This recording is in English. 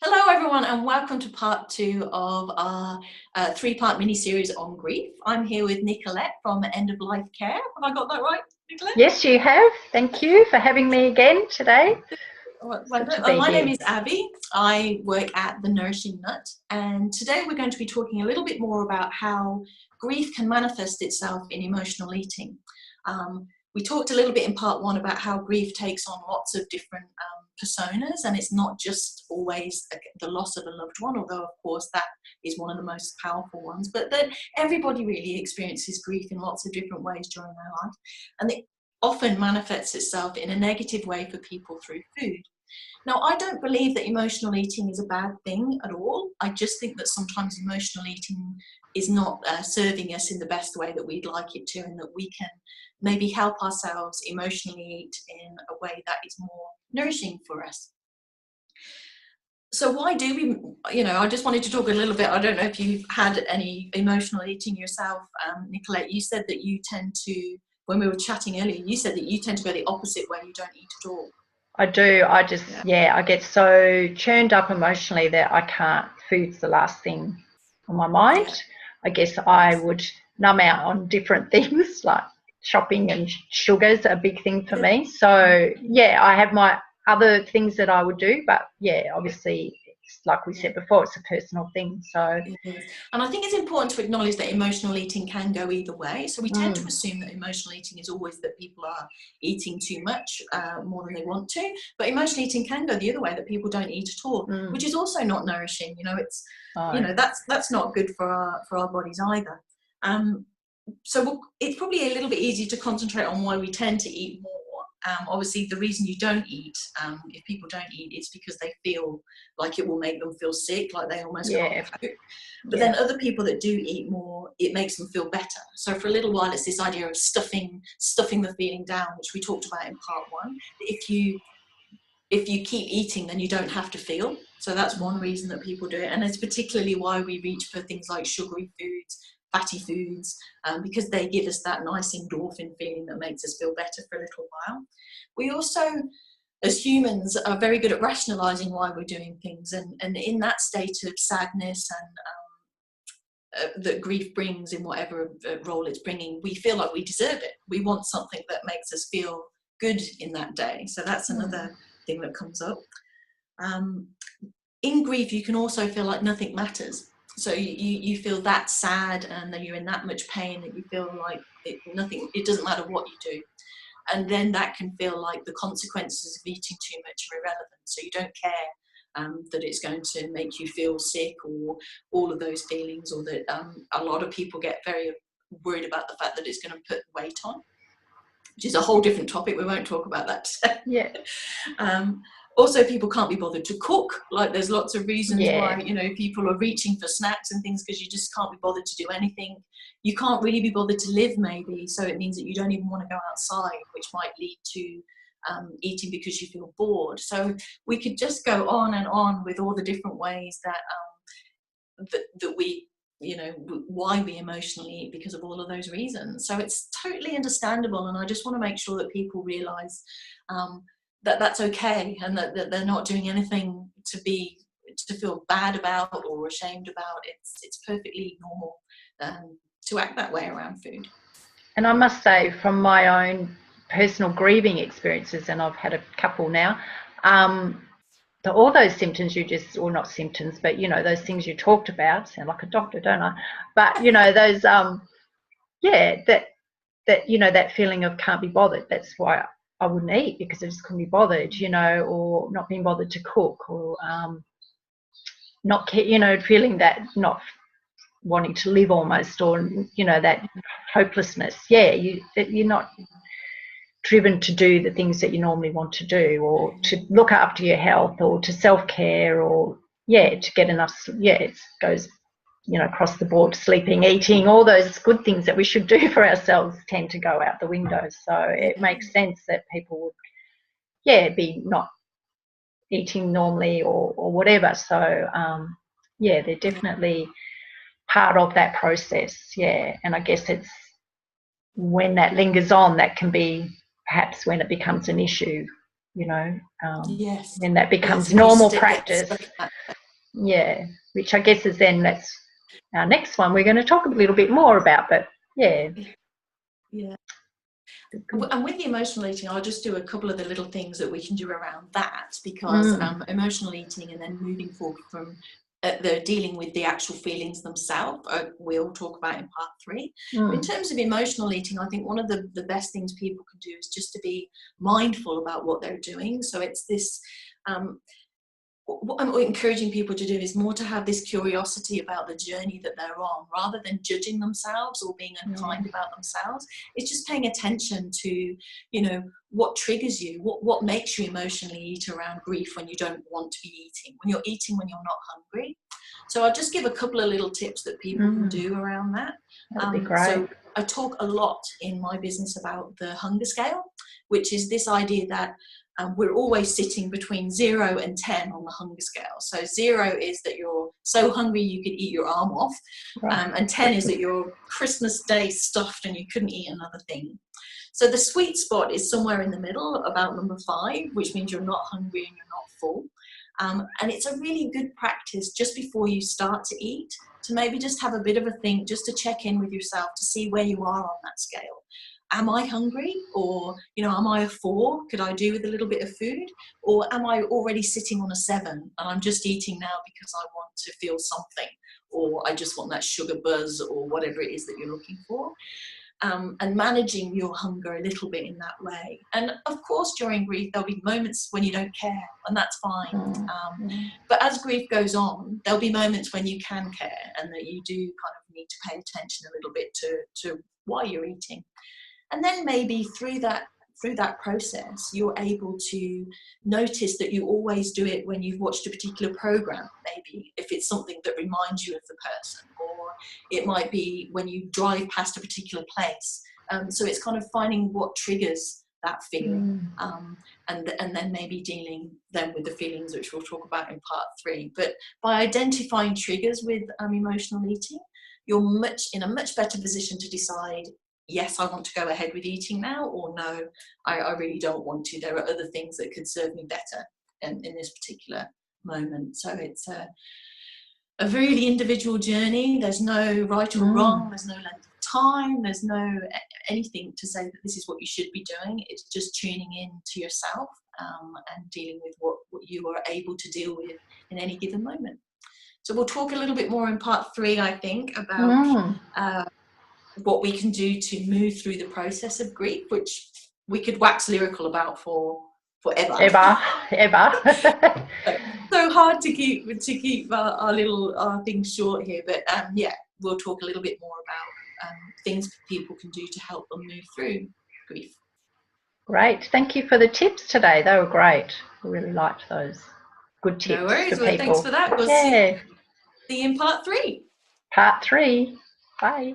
Hello everyone and welcome to part 2 of our 3-part mini-series on grief. I'm here with Nicolette from End of Life Care. Have I got that right, Nicolette? Yes, you have. Thank you for having me again today. My name is Abby. I work at The Nourishing Nut, and today we're going to be talking a little bit more about how grief can manifest itself in emotional eating. We talked a little bit in part 1 about how grief takes on lots of different personas, and it's not just always the loss of a loved one, although of course that is one of the most powerful ones, but that everybody really experiences grief in lots of different ways during their life, and it often manifests itself in a negative way for people through food. Now, I don't believe that emotional eating is a bad thing at all. I just think that sometimes emotional eating is not serving us in the best way that we'd like it to, and that we can maybe help ourselves emotionally eat in a way that is more nourishing for us. So why do we, I just wanted to talk a little bit. I don't know if you've had any emotional eating yourself, Nicolette. You said that you tend to, when we were chatting earlier, you said that you tend to go the opposite way, you don't eat at all. I do. I get so churned up emotionally that I can't. Food's the last thing on my mind. Yeah. I guess I would numb out on different things, like shopping, and sugar's a big thing for me. So, yeah, I have my other things that I would do, but, yeah, obviously, like we said before, it's a personal thing. So, and I think it's important to acknowledge that emotional eating can go either way. So we tend to assume that emotional eating is always that people are eating too much, more than they want to. But emotional eating can go the other way, that people don't eat at all, which is also not nourishing. It's that's not good for our bodies either. So it's probably a little bit easier to concentrate on why we tend to eat more. Obviously, the reason you don't eat, if people don't eat, it's because they feel like it will make them feel sick, like they almost can't cope. But then other people that do eat more, it makes them feel better. So for a little while, it's this idea of stuffing the feeling down, which we talked about in part 1. If you keep eating, then you don't have to feel. So that's one reason that people do it, and it's particularly why we reach for things like sugary foods, fatty foods, because they give us that nice endorphin feeling that makes us feel better for a little while. We also, as humans, are very good at rationalizing why we're doing things, and in that state of sadness and that grief brings, in whatever role it's bringing, we feel like we deserve it. We want something that makes us feel good in that day. So that's another thing that comes up. In grief, you can also feel like nothing matters. So you feel that sad, and then you're in that much pain that you feel like it doesn't matter what you do. And then that can feel like the consequences of eating too much are irrelevant. So you don't care that it's going to make you feel sick, or all of those feelings, or that a lot of people get very worried about the fact that it's going to put weight on, which is a whole different topic. We won't talk about that today. Yeah. Also, people can't be bothered to cook. Like, there's lots of reasons why, people are reaching for snacks and things, because you just can't be bothered to do anything. You can't really be bothered to live, maybe. So it means that you don't even want to go outside, which might lead to eating because you feel bored. So we could just go on and on with all the different ways that we, why we emotionally eat, because of all of those reasons. So it's totally understandable, and I just want to make sure that people realise that that's okay, and that they're not doing anything to feel bad about or ashamed about. It's perfectly normal to act that way around food. And I must say, from my own personal grieving experiences, and I've had a couple now, all those symptoms or not symptoms, but those things you talked about, sound like a doctor, don't I? But those that feeling of can't be bothered. That's why I wouldn't eat, because I just couldn't be bothered, or not being bothered to cook, or not feeling that not wanting to live almost, or that hopelessness. You're not driven to do the things that you normally want to do, or to look after your health, or to self-care, or to get enough. It goes across the board. Sleeping, eating, all those good things that we should do for ourselves tend to go out the window. So it makes sense that people would be not eating normally, or whatever. So they're definitely part of that process. And I guess it's when that lingers on, that can be perhaps when it becomes an issue. you know, Yes. when that becomes Yes, if you normal get practice. stuck in that. Yeah, which I guess is then that's our next one we're going to talk a little bit more about, but yeah. Yeah. And with the emotional eating, I'll just do a couple of the little things that we can do around that, because emotional eating and then moving forward from the dealing with the actual feelings themselves, we'll talk about in part 3. But in terms of emotional eating, I think one of the best things people can do is just to be mindful about what they're doing. So it's this, what I'm encouraging people to do is more to have this curiosity about the journey that they're on, rather than judging themselves or being unkind about themselves. It's just paying attention to, you know, what triggers you, what makes you emotionally eat around grief when you don't want to be eating, when you're eating when you're not hungry. So I'll just give a couple of little tips that people can do around that. That'd be great. So I talk a lot in my business about the hunger scale, which is this idea that we're always sitting between 0 and 10 on the hunger scale. So 0 is that you're so hungry you could eat your arm off, and 10 is that you're Christmas Day stuffed and you couldn't eat another thing. So the sweet spot is somewhere in the middle, about number 5, which means you're not hungry and you're not full. And it's a really good practice just before you start to eat, to maybe just have a bit of a think, just to check in with yourself to see where you are on that scale. Am I hungry? Or, you know, am I a 4? Could I do with a little bit of food? Or am I already sitting on a 7 and I'm just eating now because I want to feel something, or I just want that sugar buzz, or whatever it is that you're looking for? And managing your hunger a little bit in that way. And of course, during grief, there'll be moments when you don't care, and that's fine. But as grief goes on, there'll be moments when you can care, and that you do kind of need to pay attention a little bit to why you're eating. And then maybe through that process, you're able to notice that you always do it when you've watched a particular program, maybe if it's something that reminds you of the person, or it might be when you drive past a particular place. So it's kind of finding what triggers that feeling, and then maybe dealing then with the feelings, which we'll talk about in part 3. But by identifying triggers with emotional eating, you're in a much better position to decide, yes, I want to go ahead with eating now, or no, I really don't want to. There are other things that could serve me better in this particular moment. So it's a really individual journey. There's no right or wrong. There's no length of time. There's no anything to say that this is what you should be doing. It's just tuning in to yourself, and dealing with what you are able to deal with in any given moment. So we'll talk a little bit more in part 3, I think, about what we can do to move through the process of grief, which we could wax lyrical about forever. So hard to keep our little things short here, but yeah, we'll talk a little bit more about things people can do to help them move through grief. Great, thank you for the tips today. They were great. I really liked those. Good tips. No worries. For well, people. Thanks for that. We'll see you in part 3. Part 3. Bye.